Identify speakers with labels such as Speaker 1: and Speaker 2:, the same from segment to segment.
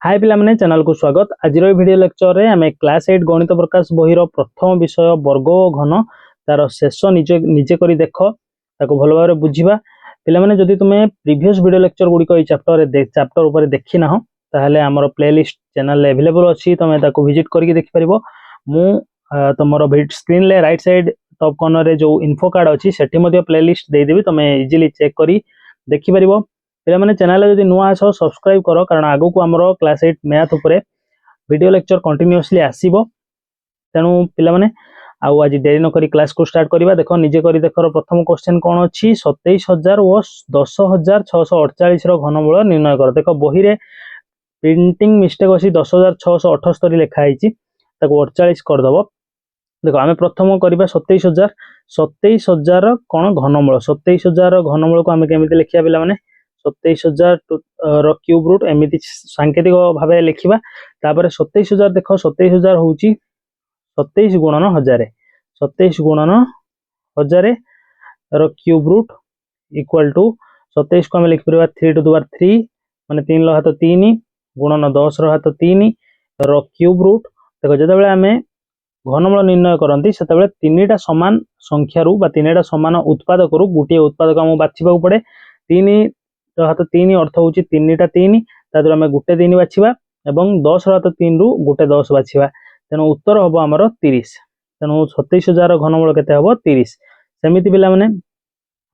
Speaker 1: हाय पिला माने चैनल को स्वागत। आज वीडियो लेक्चर रे आमे क्लास 8 गणित प्रकाश बही प्रथम विषय वर्ग ओ घन तार शेष निजे निजे करी देख ताको भलो भाबरे बुझिबा। पिला माने जदि तुमे प्रीवियस वीडियो लेक्चर गुडी को चैप्टर ऊपर देखि ना हो ताहले हमर प्लेलिस्ट चैनल ले अवेलेबल अछि, तमे ताको विजिट करके देखि परिबो। मु तमरो स्क्रीन ले राइट साइड टॉप कॉर्नर रे जो इन्फो कार्ड अछि सेठी मध्ये प्लेलिस्ट दे देबी, तमे इजीली चेक करी देखि परिबो। पिला माने चैनल जदि नुआ आसो सब्सक्राइब करो, कारण आगो को हमरो क्लास 8 मैथ ऊपर वीडियो लेक्चर कंटिन्यूअसली आसीबो। तेनु पिला माने आउ आज देरी न करी क्लास को स्टार्ट करिबा। देखो निजे करी देखो प्रथम क्वेश्चन कोन अछि 27000 और 10648 रो घनमूल निर्णय करो। देखो बही रे प्रिंटिंग मिस्टेक अछि 10678 लिखा आइछि, ताको 48 कर दबो। देखो आमे प्रथम करिबा 27000 कोन घनमूल 27000 रो घनमूल को आमे केमिति लिखिया पिला माने 27000 रो क्यूब रूट एमिति सांकेतिक भाबे लिखिबा। तापर 27000 देखो 27000 होउची 27 गुणन 1000 27 गुणन 1000 रो क्यूब रूट इक्वल टू 27 को हम लिख परबा 3 टू द पावर 3 माने 3 लो हाथ 3 गुणन 10 रो हाथ 3 रो क्यूब रूट। देखो जते बेले हमें घनमूल निर्णय करंती सेते बेले तीनटा समान संख्या रु बा तीनटा समान उत्पादक रु गुटी उत्पादक हम बाछिबा पड़े। 3 रो हाथ 3 अर्थ होउची तीनटा 3 तादर हमें गुटे 3 बाछिबा एवं 10 रो हाथ 3 रु गुटे 10 बाछिबा। तेनो उत्तर हबो हमरो 30। तेनो 27000 रो घनमूल केते हबो 30। सेमिति पिला माने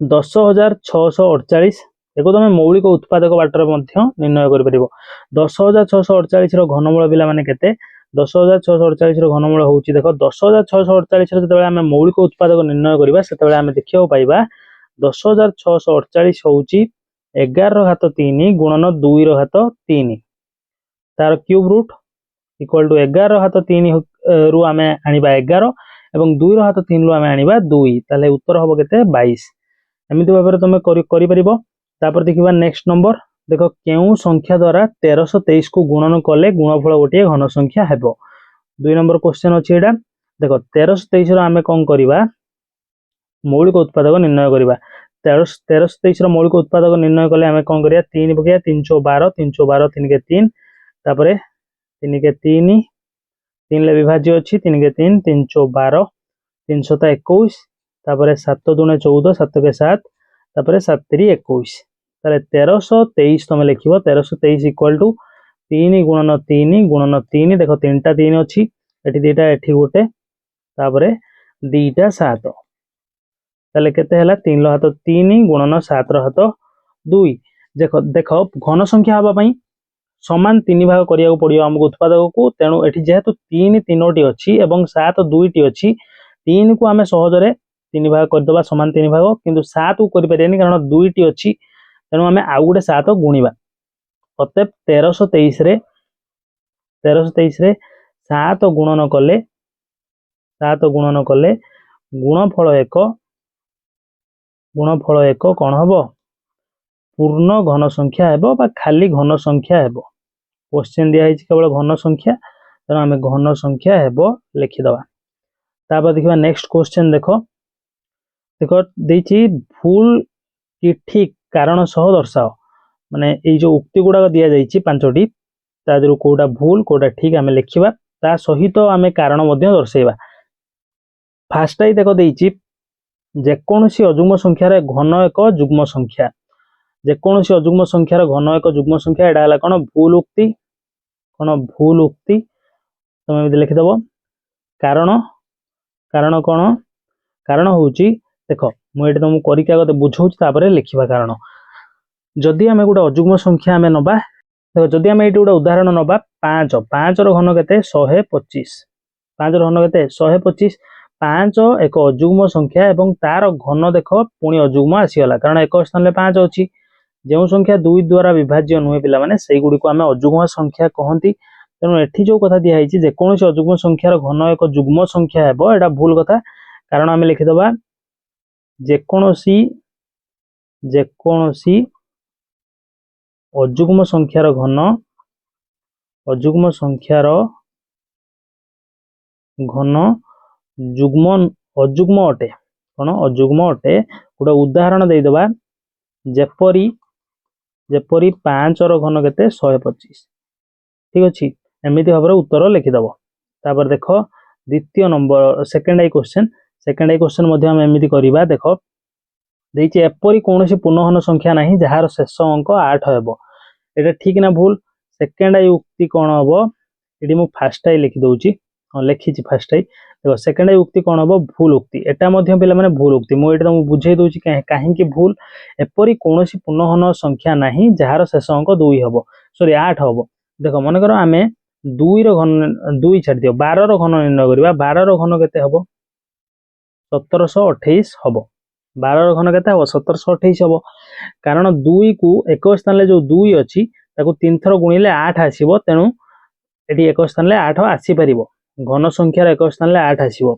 Speaker 1: 10648 एको तमे मौलिक उत्पादक बाटर मध्ये निर्णय करि परिबो। 10648 रो घनमूल पिला माने केते 10648 रो घनमूल होउची देखो 10648 रो जते हमें मौलिक उत्पादक निर्णय करिबा सेते बेले हमें देखियो पाइबा 10648 होउची 11 रो हाथ 3 गुणन 2 रो हाथ 3 तार क्यूब रूट इक्वल टू 11 रो हाथ 3 रु आमे आनिबा 11 एवं 2 रो हाथ 3 रु आमे आनिबा 2, ताले उत्तर हबो केते 22। एमिति भाबरे तमे करि परिबो। तापर देखिबा नेक्स्ट नंबर। देखो केउ संख्या द्वारा 1323 को गुणन कले गुणफल गोटे घन संख्या हेबो। 2 नंबर क्वेश्चन अछि एडा। देखो 1323 रो आमे कोन करिबा मौलिक उत्पादक निर्णय करिबा। 1323 रो मौलिक उत्पादक निर्णय कले आमे कोन करिया 3 बगिया 312 312 3 के 3 तापरे 3 के 3 3 ले विभाज्य अछि 3 के 3 312 321 तापरे 7 दुने 14 7 के 7 तापरे 7 3 21 ताले 1323 तमे लिखिबो। 1323 इक्वल टू 3 गुणन 3 देखो 3टा 3 अछि एठी दुटा एठी गोटे तापरे 2टा 7 ताले केते हला 3 लो हाथ 3 गुणन 7 रो हाथ 2। देखो देखो घन संख्या हबा पई समान 3 भाग करिया को पड़ियो हमको उत्पादक को। तेनु एठी जेहेतु 3 3टी अछि एवं 7 2टी अछि 3 को हमें सहज रे 3 भाग कर दबा समान 3 भाग, किंतु 7 को करि परियानी कारण 2टी अछि। तेनु हमें आउ गुटे 7 गुणीबा। अतः 1323 रे 7 गुणन कले गुणफल एक कोन हबो पूर्ण घन संख्या हेबो बा खाली घन संख्या हेबो। क्वेश्चन दिया है केवल घन संख्या, तेना हमें घन संख्या हेबो लिखि दबा। तापर देखिबा नेक्स्ट क्वेश्चन। देखो देखो देछि भूल कि ठीक कारण सह दर्शाओ। माने ए जो उक्ति गुडा दिया जाइछि पांचटी तादरु कोडा भूल कोडा ठीक हमें लिखिबा, ता सहित हमें कारण मध्ये दर्शाइबा। फास्ट आई देखो देछि जे कोनोसी अजुग्म संख्यार घन एक जुग्म संख्या। जे कोनोसी अजुग्म संख्यार घन एक जुग्म संख्या एडा हला कोन भूल उक्ति तमे भी लिखि दबो। कारण कोन कारण होउची देखो मु एटा तुमको करी के आगे बुझौछि तापर लिखिबा। कारण जदि हमें गोटे अजुग्म संख्या हमें नबा, देखो जदि हमें एटी गोटे उदाहरण नबा 5 रो घन केते 125 5 रो घन केते 125 5 एक अजुग्म संख्या एवं तार घन देखो पुणी अजुग्म आसीगला कारण एक स्थान ले 5 अछि। जो संख्या 2 द्वारा विभाज्य नुहे पिला माने सेही गुडी को हमें अजुग्म संख्या कहंती। तेनु एठी जो कथा दिया हिची जे कोनोसी अजुग्म संख्यार घन एक जुग्म संख्या हेबो एटा भूल कथा। कारण हमें लिखि दबा जे कोनोसी अजुग्म संख्यार घन अजुग्म अटे कोन अजुग्म अटे। गोटे उदाहरण दे दबा जेपरी 5 रो घन केते 125 ठीक अच्छे एमती भाव में उत्तर लिखिदेव। तापर देख द्वितीय नंबर सेकेंड आई क्वेश्चन आम एमती करवा। देख देखिए एपरी कौन पूर्णघन संख्या ना जार शेष अंक 8 हेब। ये ठीक ना भूल? सेकेंड आई उक्ति कौन हम ये मुझे फास्ट आई लिखिदे। हाँ लिखी फास्ट आई। देखो सेकेंड आई उक्ति कौन हम भूल उक्ति। एटा पे भूल उक्ति मुझे तुमको बुझे दूसरी कहीं भूल। एपरी कौन पूर्णघन संख्या ना जार शेष अंक 2 हम सॉरी 8 हम। देख मनकर आम 2 घन 2 छाड़ दियो 12 घन निर्णय करवा। 12 घन के 1728 हम। 12 घन के 1728 हम कारण 2 को एक स्थान जो 2 अच्छी 3 थर गुणिले 8 आसो। तेणु ये एक स्थान 8 आसीपर घन संख्यार एक स्थान 8 आसो।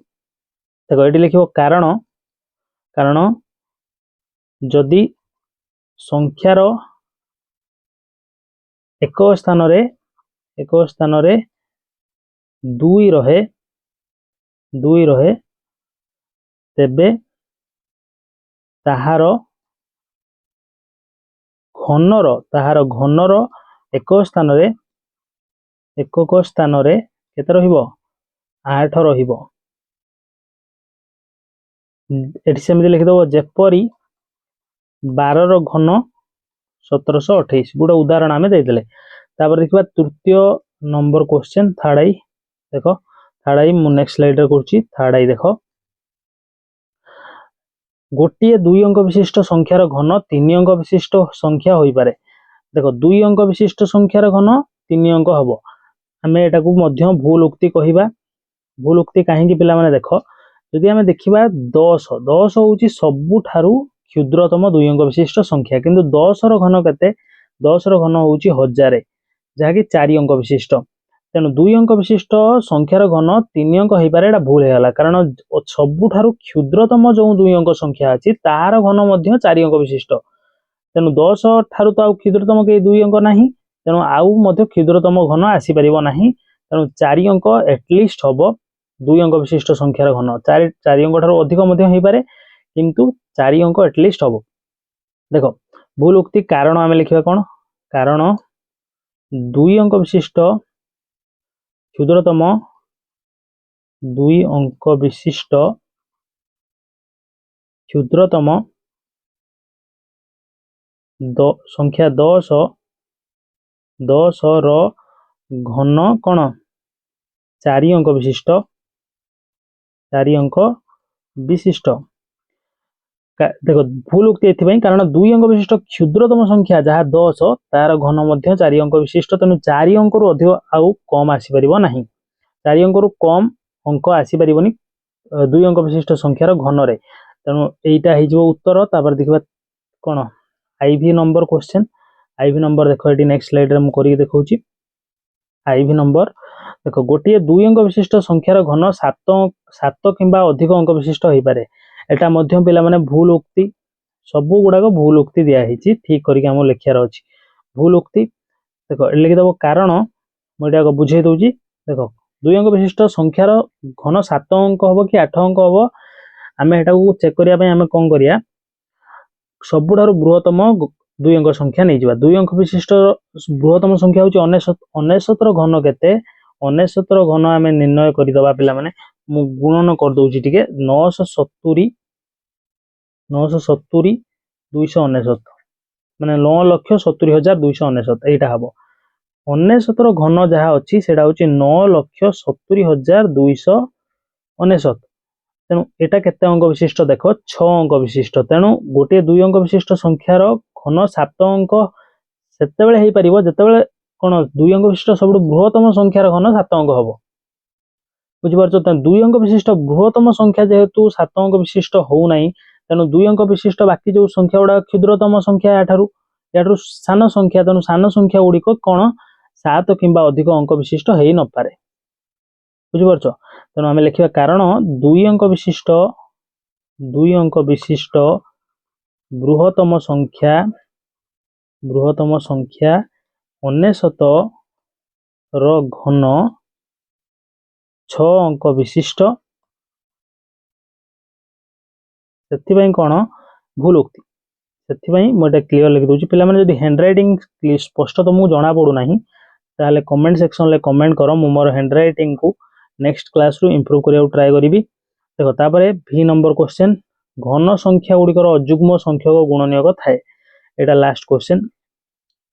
Speaker 1: देखो ये लिख कारण कारण जदि संख्यार एक स्थान 2 रहे तेबे ताहार घनर एक स्थान केते रहिबो 8 रहिबो। एठी सेमि लिखिदबो जेपरी 12 घन 1728 गोटे उदाहरण आमे देइदेले। तापर देखिबा तृतीय नंबर क्वेश्चन थर्ड आई। देखो थर्ड आई मु नेक्स्ट स्लाइड रे करछि। थर्ड आई देखो गोटे 2 अंक विशिष्ट संख्यार घन 3 अंक विशिष्ट संख्या होई पारे। देखो 2 अंक विशिष्ट संख्यार घन 3 अंक हबो। आमे एटा को मध्य भूल उक्ति कहिबा। भूल उक्ति काहेकि पिला माने देखो यदि आमे देखिबा 10 होउची सबुठारु क्षुद्रतम 2 अंक विशिष्ट संख्या किंतु 10 रो घन केते 10 रो घन होउची 1000 जहा कि 4 अंक विशिष्ट। तेणु 2 अंक विशिष्ट संख्यार घन 3 अंक हो पारे। भूल होगा कारण सबुठारु क्षुद्रतम जो 2 अंक संख्या अच्छी तार घन 4 अंक विशिष्ट। तेणु 10 ठारू तो आउ क्षुद्रतम के 2 अंक ना तेणु आउ क्षुद्रतम घन आसीपर ना। तेणु 4 अंक एटलिस्ट हम 2 अंक विशिष्ट संख्यार घन 4 अंक ठारू अधिक हो पारे किंतु 4 अंक एटलिस्ट हम। देख भूल उक्ति कारण आम लिखा कौन कारण 2 अंक विशिष्ट क्षुद्रतम 2 अंक विशिष्ट क्षुद्रतम संख्या 10 रो घन कौन 4 अंक विशिष्ट 4 अंक विशिष्ट। देखो भूल उक्ति एथि कारण 2 अंक विशिष्ट क्षुद्रतम संख्या जहाँ 10 तार घन 4 अंक विशिष्ट। तेणु 4 अंक रु अधिक आउ कम आसीपर ना। 4 अंक रु कम अंक आसीपर 2 अंक विशिष्ट संख्यार घन रे। तेणु एटा हो उत्तर। तापर देखिबा कौन IV number question. IV number देखो ये नेक्स्ट स्लाइड रे मु करी देखौची। आईवी नंबर देखो गोटे 2 अंक विशिष्ट संख्यार घन 7 किंबा अधिक अंक विशिष्ट हो पारे। एटा मध्य पिला माने भूल उक्ति सबु गुडाक भूल उक्ति दिया हिची ठीक करिक हम लिखियार अछि। भूल उक्ति देखो ए लिखि दबो कारण मोटा को बुझे दोजी। देखो 2 अंक विशिष्ट संख्यार घन 7 अंक हबो कि 8 अंक हबो आमे एटा को चेक करिया पय आमे कोन करिया सबुठारु बृहत्तम 2 अंक संख्या नहीं जिबा। 2 अंक विशिष्ट बृहत्तम संख्या होची 99 रो घन केते 99 रो घन आमे निर्णय करि दबा पिला माने मु गुणन कर दोची टिके 970 299 माने 9,70,299 एटा हबो। 99 रो घन जहा अछि सेटा होची 9,70,299। तेणु एटा केते अंक विशिष्ट देखो 6 अंक विशिष्ट। तेणु गोटे 2 अंक विशिष्ट संख्यार घन 7 अंक सेते बेले हेई परिबो जते बेले कोन 2 अंक विशिष्ट सबुठ बृहत्तम संख्यार घन 7 अंक हबो। बुझि पारछो। 2 अंक विशिष्ट बृहत्तम संख्या जेहेतु 7 अंक विशिष्ट हो नाही तेणु 2 अंक विशिष्ट बाकी जो संख्या गुडा क्षुद्रतम संख्या याठारु सान संख्या। तेणु सान संख्या गुड़िक कोन 7 किंबा अधिक अंक विशिष्ट हेई न पारे। बुझि पारछो। तेणु आमे लिखिबा कारण 2 अंक विशिष्ट बृहत्तम संख्या 99 रो घन 6 अंक विशिष्ट। सेथिबाई कोन भूल उक्ति सेथिबाई मोटे क्लियर लिखि दोची। पिला माने जदि हैंड राइटिंग स्पष्ट तुमको जना पडू नाही ताहले कमेंट सेक्शन ले कमेंट करो मु मोर हैंड राइटिंग को नेक्स्ट क्लास रु इंप्रूव करिया ट्राई करिवि। देखो तापरे भी नंबर क्वेश्चन घन संख्या गुड़िकर अजुग्म संख्यक गुणनीयक थाए एटा लास्ट क्वेश्चन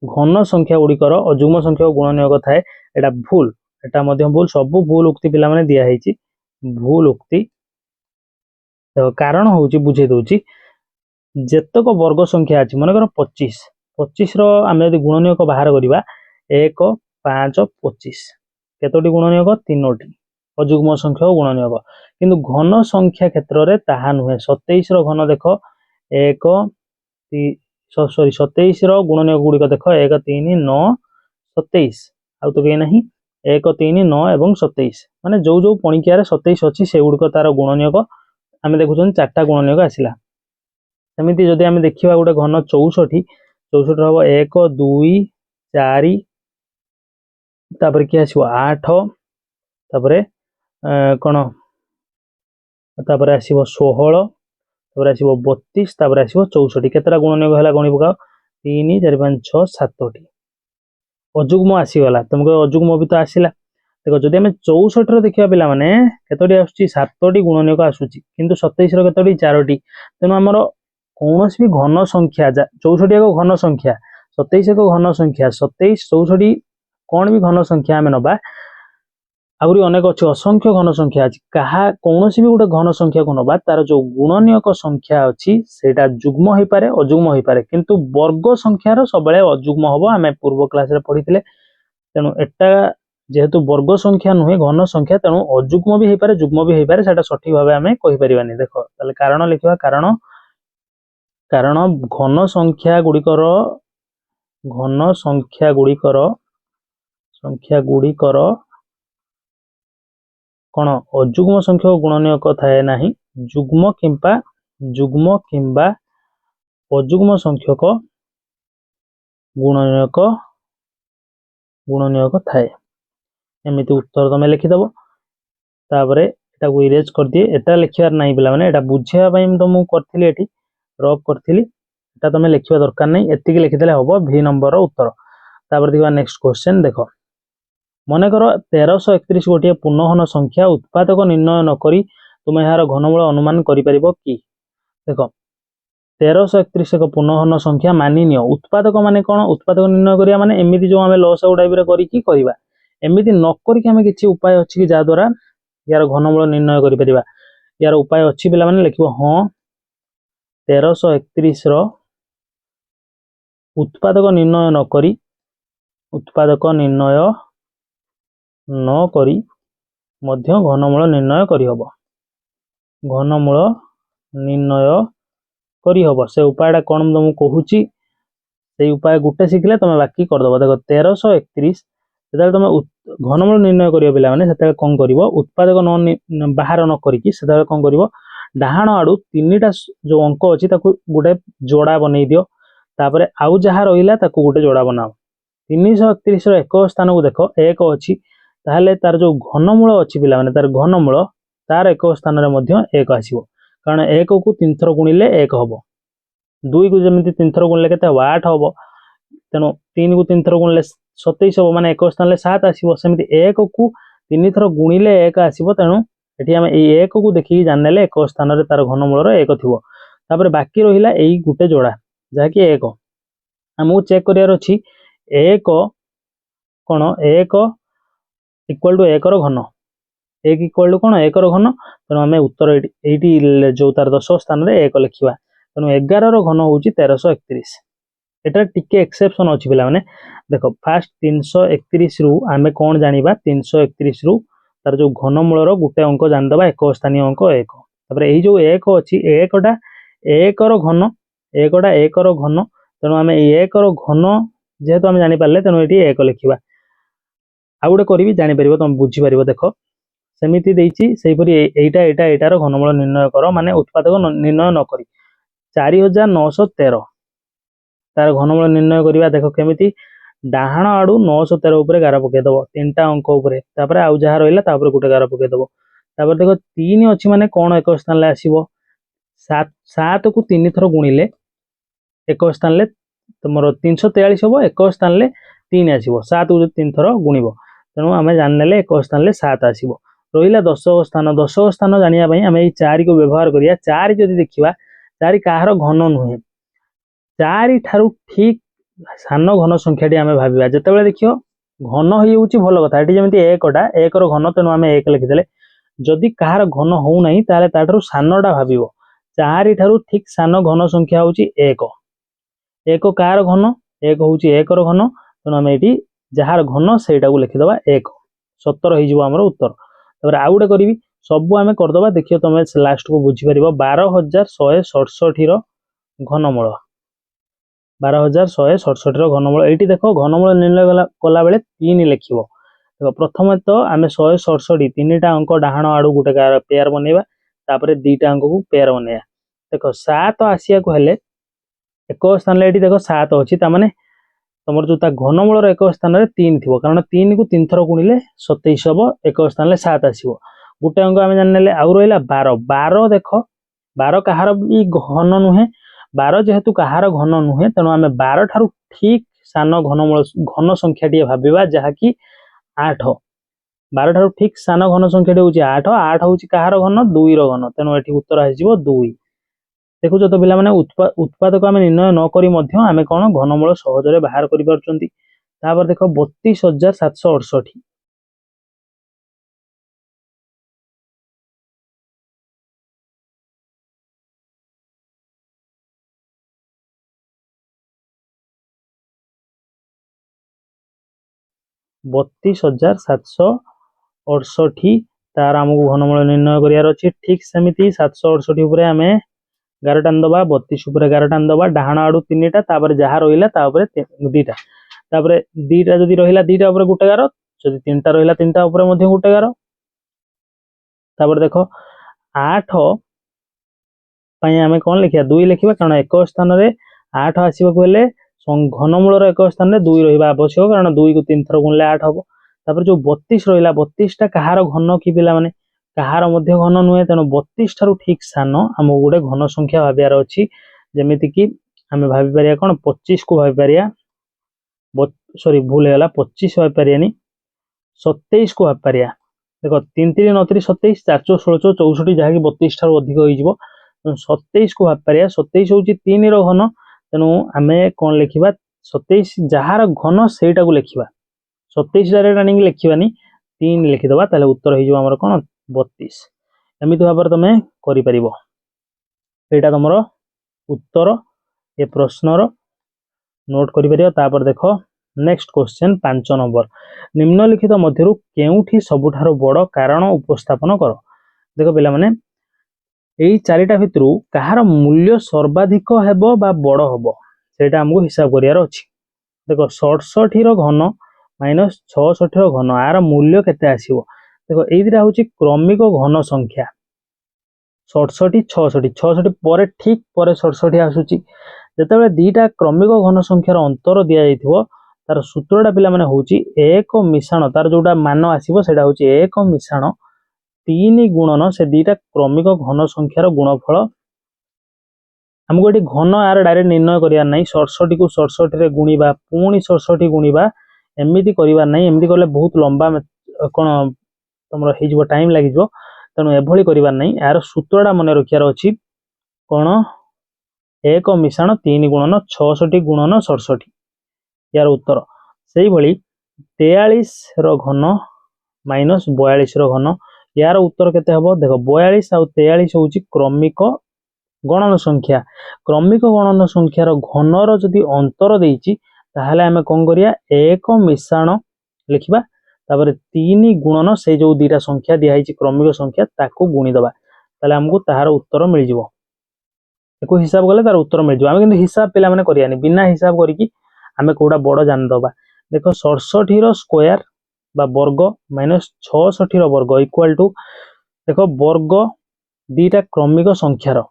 Speaker 1: घन संख्या गुड़िकर अजुग्म संख्यक गुणनीयक थाए एटा भूल एटा मध्य भूल सब भूल उक्ति पिला माने दिया हेची भूल उक्ति। देखो कारण होउची बुझे दोची जेतक वर्ग संख्या अछि मन कर 25 25 रो आमे यदि गुणनीयक बाहर करिबा 1 5 25 केतोटी गुणनीयक तीनोटी अजुग्म संख्या गुणनीयक किंतु घन संख्या क्षेत्र रे ताहा नुहे 27 रो घन देखो 1 सॉरी 27 रो गुणनीयक गुड़िक देख 1 3 9 27 आउ तो कहीं नहीं 1 3 9 एवं 27 माने जो जो पणिकिया 27 अच्छी से गुड़िक तार गुणनीयक आम देखुं 4टा गुणनीयक आसला सेमती जदि आम देखा गोटे घन 64 64 हम 1 2 4 तापर कि आसो 8 तापर कौन तापर आसो 16 तापर आसो 32 तापर आसो 64 केतटा गुणनीयक है गणी पकाओ 3 4 5 6 7टी अजुग्म आसीगला तुमको अजुग्म भी तो आसला देखो जदि आम 64 देखा पिला माने केतोटी आसुची 7टी गुणनीयक आसुची किंतु 27 रो केतोटी 4टी तेणु आमर कौन भी घन संख्या 64 एक घन संख्या 27 एक घन संख्या 27 64 कौन भी घन संख्या आम नबा आहुरी अनेक अच्छे असंख्य घन संख्या अच्छी कहा कौन भी गोटे घन संख्या को नबा तार जो गुणनीयक संख्या अच्छी सेटा जुग्म हो पारे अजुग्म हो पारे किंतु वर्ग संख्यार सब अजुग्म हम आम पूर्व क्लास रे पढ़ी तेणु एटा जेहेतु वर्ग संख्या नुहे घन संख्या तेणु अजुग्म भी हो पारे जुग्म भी हो पारे सेटा सठिक भाव आम कहि परिबानी। देखो ताले कारण लिखिबा कारण घन संख्या गुड़िकर कौन अजुग्म संख्यक गुणनीयक थाए नाही जुग्म किंबा अजुग्म संख्यक गुणनीयक थाए एमिति उत्तर तमे लिखिदबो तापरे एटा को इरेज कर दिए एटा लिखिबार नाही पिला माने एटा बुझिया पई तो मु करथिली एठी रफ करथिली एटा तमे लिखिबा दरकार नाही एतिकी लिखिदेले हबो भी नंबर रो उत्तर। तापर देखा नेक्स्ट क्वेश्चन देख मन कर 1331 गोटे पूर्णघन संख्या उत्पादक निर्णय नक तुम यार घनमूल अनुमान कर कि देख 1331 एक पूर्णघन संख्या मानि नियो उत्पादक माने कौन उत्पादक निर्णय करिया माने एमिति जो आमे लॉस आउट टाइप रे करिकि करबा एमिति न करिकि आमे किछि उपाय अछि कि जा द्वारा यार घनमूल निर्णय करि परिबा यार उपाय अछि पिला माने लिखिबो हां 1331 रो उत्पादक निर्णय न करी मध्य घनमूल निर्णय करी हबो घनमूल निर्णय करी हबो से उपायटा कोन तुम कहूची से उपाय गुटे शिखले तुम बाकी कर दबो। देखो 1331 जेता तुम घनमूल निर्णय करियो पिला माने सेता कोन करिवो उत्पादक न बाहर न करिकि सेता कोन करिवो डाहाण आडू तीनटा जो अंक अछि ताकू गुटे जोड़ा बनै दियो तापरे आउ जहा रहिला ताकू गुटे जोड़ा बनाओ 331 रो एक स्थान को देखो एक अछि ताहले तार जो घनमूल अछि पिला माने तार घनमूल तार एक स्थान रे मध्य एक आसीबो कारण एक को 3 थर गुणिले एक हबो 2 को जेमिति 3 थर गुणिले केते 8 हबो तेनो 3 को 3 थर गुणिले 27 हबो माने एक स्थान रे 7 आसीबो सेमिति एक को 3 थर गुणिले एक आसीबो तेनो एठी हम ए एक को देखि जाननेले एक स्थान रे तार घनमूल रो एक थिबो तापर बाकी रहिला एई गुटे जोड़ा जहा कि एक हमहु चेक करियार अछि एक कोन एक इक्वल टू एक घन एक इक्वल टू कौन एक घन तेणु आम उत्तर ये जो तार 10 स्थान रे एक लिखा तेणु 11 घन हूँ 1331 एटा टिके एक्सेप्शन अच्छी पिला माने देखो फास्ट 331 रु आम कौन जानिबा 331 रु तार जो घनमूल गोटे अंक जानिदबा एक स्थानीय अंक एक तापर एई जो एक अच्छी एकटा एकर घन एकटा एकर घन तेणु आम एकर घन जेहेतु आम जानी पारले तेणु ये एक लिखा आ गोटे करी जापर तुम बुझीपार देख सेमिति देइछि सेहिपरि एइटा एइटा एटार घनमूल निर्णय कर माने उत्पादक निर्णय न करी 4913 तार घनमूल निर्णय करिबा देखो केमिति डाहाण आडू 913 ऊपर गार पके दबो तीनटा अंक ऊपर तापर आउ जहा रहिला तापर गुटे गार पके दबो तापर देखो 3 अछि माने कोन एक स्थान ले आसीबो 7 को 3 थर गुणिले एक स्थान ले तुमरो 343 हबो एक स्थान ले 3 आसीबो 7 को 3 थर गुणिबो तेणु आमे जान नेले एक स्थान ले 7 आसीबो रहिला 10 स्थान जानिया पई आमे ए 4 को व्यवहार करिया 4 जदी देखिबा 4 काहर घन नुहे 4 ठारू ठीक सान घन संख्याटी आमे भाबिबा जेतेबेले देखियो घन होई होउची भलो कथा एटी जेमिति 1 टा 1 रो घन तेणु आमे 1 लिखिदेले जदि काहर घन होउ नाही ताले ताठारू सानटा भाबिबो 4 ठारू ठीक सान घन संख्या होउची 1 1 काहर घन 1 होउची 1 रो घन तेणु आमे एटी जहार घन सेटा को लिखिदबा 1 17 होई जिवो हमर उत्तर तबरे आ गुडे करबी सब आमे करदबा देखियो तमे लास्ट को बुझी परिबो 12167 रो घनमूल 12167 रो घनमूल एटी देखो घनमूल निर्णय कला बेले 3 लिखिबो देखो प्रथम तो आमे 167 तीनटा अंक डाहाण आडू गुटे पेयर बनेबा तापरे दीटा अंक को पेयर बनेया देखो 7 आसिया को हेले एक स्थान ले एटी देखो 7 अछि ता माने तमर जो ता घनमूल एक स्थान रे 3 थिबो कारण 3 को 3 थर गुणिले 27 हबो एक स्थान ले 7 आसीबो गुटे अंक आमे जान नेले आउ रहिला 12 देखो 12 कहार भी घन नुहे 12 जेहेतु कहार घन नुहे तेणु आमे 12 ठारू ठीक सान घनमूल घन संख्याटी भाबिबा जहा कि 8 12 ठारू ठीक सान घन संख्याटी होची 8 8 होची कहार घन 2 रो घन तेणु एठी उत्तर आसीबो 2 देखुछ तो पिला माने उत्पादक आमे निर्णय न करी मध्य आमे कोन घनमूल सहजरे बाहर करि परचंती तापर देखो 32768 32,768 तार आमको घनमूल निर्णय करियार अछि ठीक सेमिति 768 उपरे आमे 11 टान दबा 32 उपरे 11 टान दबा डाहाण आडू 3टा तापर जहा रहिला ता उपरे 2टा तापर 2टा जदी रहिला 2टा उपरे गुटे 11 जदी 3टा रहिला 3टा उपरे मध्ये गुटे 11 तापर देखो 8 पई आमे कोन लिखिया 2 लिखिबा कारण एक स्थान रे 8 आसीबा को हेले घनमूल एक स्थान रे 2 रहिबा आवश्यक कारण 2 को 3 थर गुणले 8 हबो तापर जो 32 रहिला 32 टा कहार घन की पिला माने कहार मध्य घन नुहे तेणु 32 ठारू ठीक सान आम गोटे घन संख्या भाबियार अछि जेमिति कि आमे भाबी परिया कोन 25 को भाबी परिया सॉरी भूल हैला 25 भाबी परियानी 27 को भाबी परिया देखो 3 3 9 3 27 4 16 64 जहा कि 32 ठारू अधिक होई जिवो 27 को भाबी परिया 27 होची 3 रो घन तेणु आमे कोन लिखिबा 27 जहार घन सेटा को लिखिबा 27 डायरेक्ट आनी लिखिबानी 3 लिखिदबा ताले उत्तर होई जिवो हमर कोन 32 एमिति भाबर तमे करि परिबो एटा तमरो उत्तर ए प्रश्नर नोट करि परियो तापर देखो नेक्स्ट क्वेश्चन 5 नंबर निम्नलिखित मध्यरु केउठी सबुठारो बड़ कारण उपस्थापन करो देखो पिला माने एई चारिटा भितरु कहार मूल्य सर्वाधिक हेबो बा बड़ हेबो सेटा हमको हिसाब करियार अछि देखो 67 रो घन माइनस 66 रो घन आर मूल्य केते आसीबो देखो एई दिरा होची क्रमिक घन संख्या 67 66 66 परे ठीक परे 67 आसुची जेतेबेले दीटा क्रमिक घन संख्यार अंतर दिया जाइथिबो तार सूत्रटा पिला माने होची एक मिश्रण तार जोटा मान आसीबो सेटा होची एक मिश्रण 3 गुणन से दीटा क्रमिक घन संख्यार गुणफल हमको एटी घन आर डायरेक्ट निर्णय करिया नै 67 को 67 रे गुणीबा पुणी 67 गुणीबा एमिति करिबा नै एमिति करले बहुत लंबा कोन तमरो हे जिवो टाइम लागि जो तेणु एभली करिबा नै यार सूत्रटा मन रखियार अछि कोन एक मिश्रण 3 गुणन 66 गुणन 67 यार उत्तर सेही भली 43 रो घन माइनस 42 रो घन यार उत्तर केते हबो देखो 42 आ 43 होची क्रमिक गणन संख्या क्रमिक गणन संख्यार घनर जदि अंतर देइची ताहले आमे कोन करिया एक मिश्रण लिखिबा तापर 3 गुणन से जो दीटा संख्या दिया हिची क्रमिक संख्या ताको गुणी दबा ताले हमको ताहार उत्तर मिल जिवो एको हिसाब गले तार उत्तर मिल जिवो आमे किंतु हिसाब पिला माने करियानी बिना हिसाब करिकी आमे कोडा बड़ जान दबा देखो 67 रो स्क्वायर बा वर्ग माइनस 66 रो वर्ग इक्वल टू देखो वर्ग दीटा क्रमिक संख्यार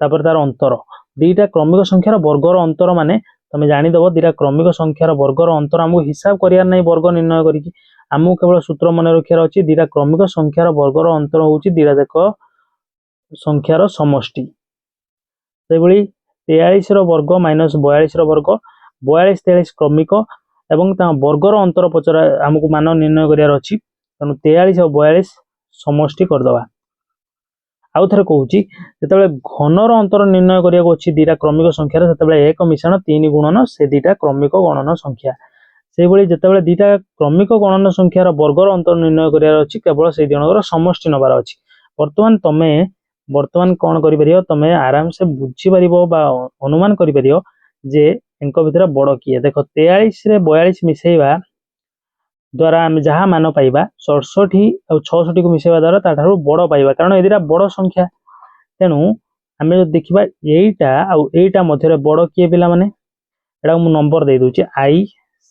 Speaker 1: तापर तार अंतर दीटा क्रमिक संख्यार वर्गर अंतर माने तमे जानि दबो दीटा क्रमिक संख्यार वर्गर अंतर हमको हिसाब करियार नै वर्ग निर्णय करिकी हमको केवल सूत्र मन रखियार अछि दीटा क्रमिक संख्यार वर्गर अंतर होउची दीटा देखो संख्यार समष्टि सेबळी 43 रो वर्ग माइनस 42 रो वर्ग 42 43 क्रमिक एवं वर्गर अंतर पचरा आमको मान निर्णय करार अच्छी तेणु 43 और 42 समष्टि करदे। आउ थे कहूँ जो घनर अंतर निर्णय करा अच्छी दीटा क्रमिक संख्यार से एक मिश्रण 3 गुणन से दीटा क्रमिक गणन संख्या से जिते दीटा क्रमिक गणन संख्यार वर्गर अंतर निर्णय करार अच्छी केवल से जनकर समष्टि नबार अच्छी। बर्तमान तुम्हें बर्तमान कौन कर तुम्हें आराम से बुझीपर अनुमान कर जे इनका भितर बड़ किए देख 43 रे 42 मिसेवा द्वारा आम जहाँ मान पाइबा 67 और 66 को मिसेवा द्वारा ताठारु बड़ पाइबा कारण ए दुटा बड़ संख्या। तेणु आम जो देखा यहीटा मध्य बड़ किए पिला माने एटा मु नंबर दे दूची आई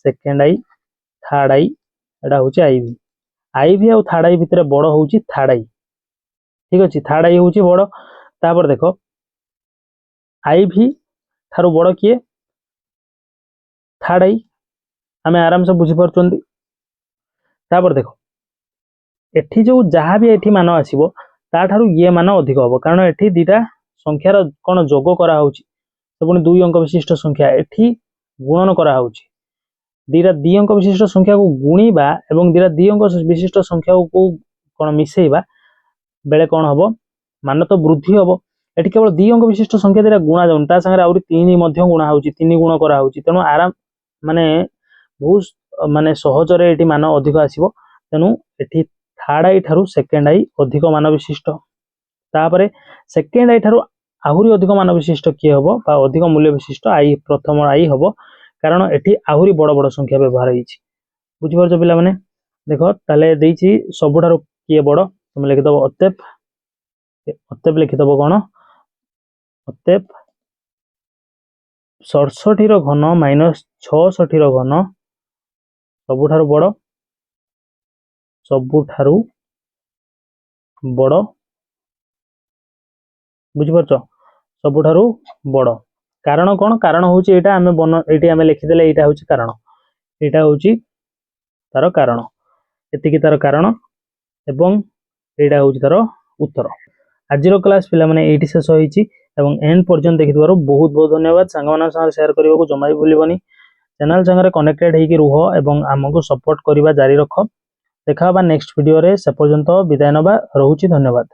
Speaker 1: सेकेंड आई थर्ड आई एटा होची आई भी और थर्ड आई भितर बड़ होची थर्ड आई। ठीक अच्छे थर्ड आई होची बड़ तापर देख आई भी थारु बड़ किए थर्ड आई आम आराम से बुझी पार्टी। तापर देख एठी जो जहाँ भी एठी मान आसीबो ताठारु ये मान अधिक हम कारण एठी दीटा संख्यार कौन जोग कराऊँच पुणी 2 अंक विशिष्ट संख्या एठी गुणन कराऊँच दीटा 2 अंक विशिष्ट संख्या को गुणीबा एवं दीटा 2 अंक विशिष्ट संख्या को कौन मिसेइबा बेले कौन हम मान तो वृद्धि हम एठी केवल 2 अंक विशिष्ट संख्या दीटा गुणा जाऊन ता संगे आउरी 3 मध्य गुणा होउची 3 गुण कराऊँच तेणु आराम माने बहुत माने सहजरे एठी मान अधिक आसीबो। तेणु एठी थर्ड आई ठारू सेकेंड आई अधिक मान विशिष्ट तापरे सेकेंड आई ठारू आहुरी अधिक मान विशिष्ट किए हम बा अधिक मूल्य विशिष्ट आई प्रथम आई हम कारण एठी आहुरी बड़ बड़ संख्या व्यवहार होइछि। बुझी पारछ पिला माने देख ताले देइछि सबुठारु किए बड़ तुम लिखिदब अतेप लिखिदब कौन अतेप 67 रो घन माइनस 66 रो घन सबुठारु बड़ बुझिपारछ सबुठारु बड़ कारण कौन कारण हूँ यहाँ आम आम लिखिदे यहाँ हूँ कारण यहाँ हूँ तार कारण एतिकी तार कारण एवं यहाँ हूँ तार उत्तर। आज क्लास पिला माने एटी शेष होइछि एवं एंड पर्यंत देखिथिबारु बहुत बहुत धन्यवाद। सांगमान संगे शेयर करने को जमा भी भूलबनी। चैनल संगे कनेक्टेड होइकि रुह एवं आमको सपोर्ट करबा जारी रख। देखा नेक्स्ट वीडियो रे से पर्यंत विदाय नबा रहुछि। धन्यवाद।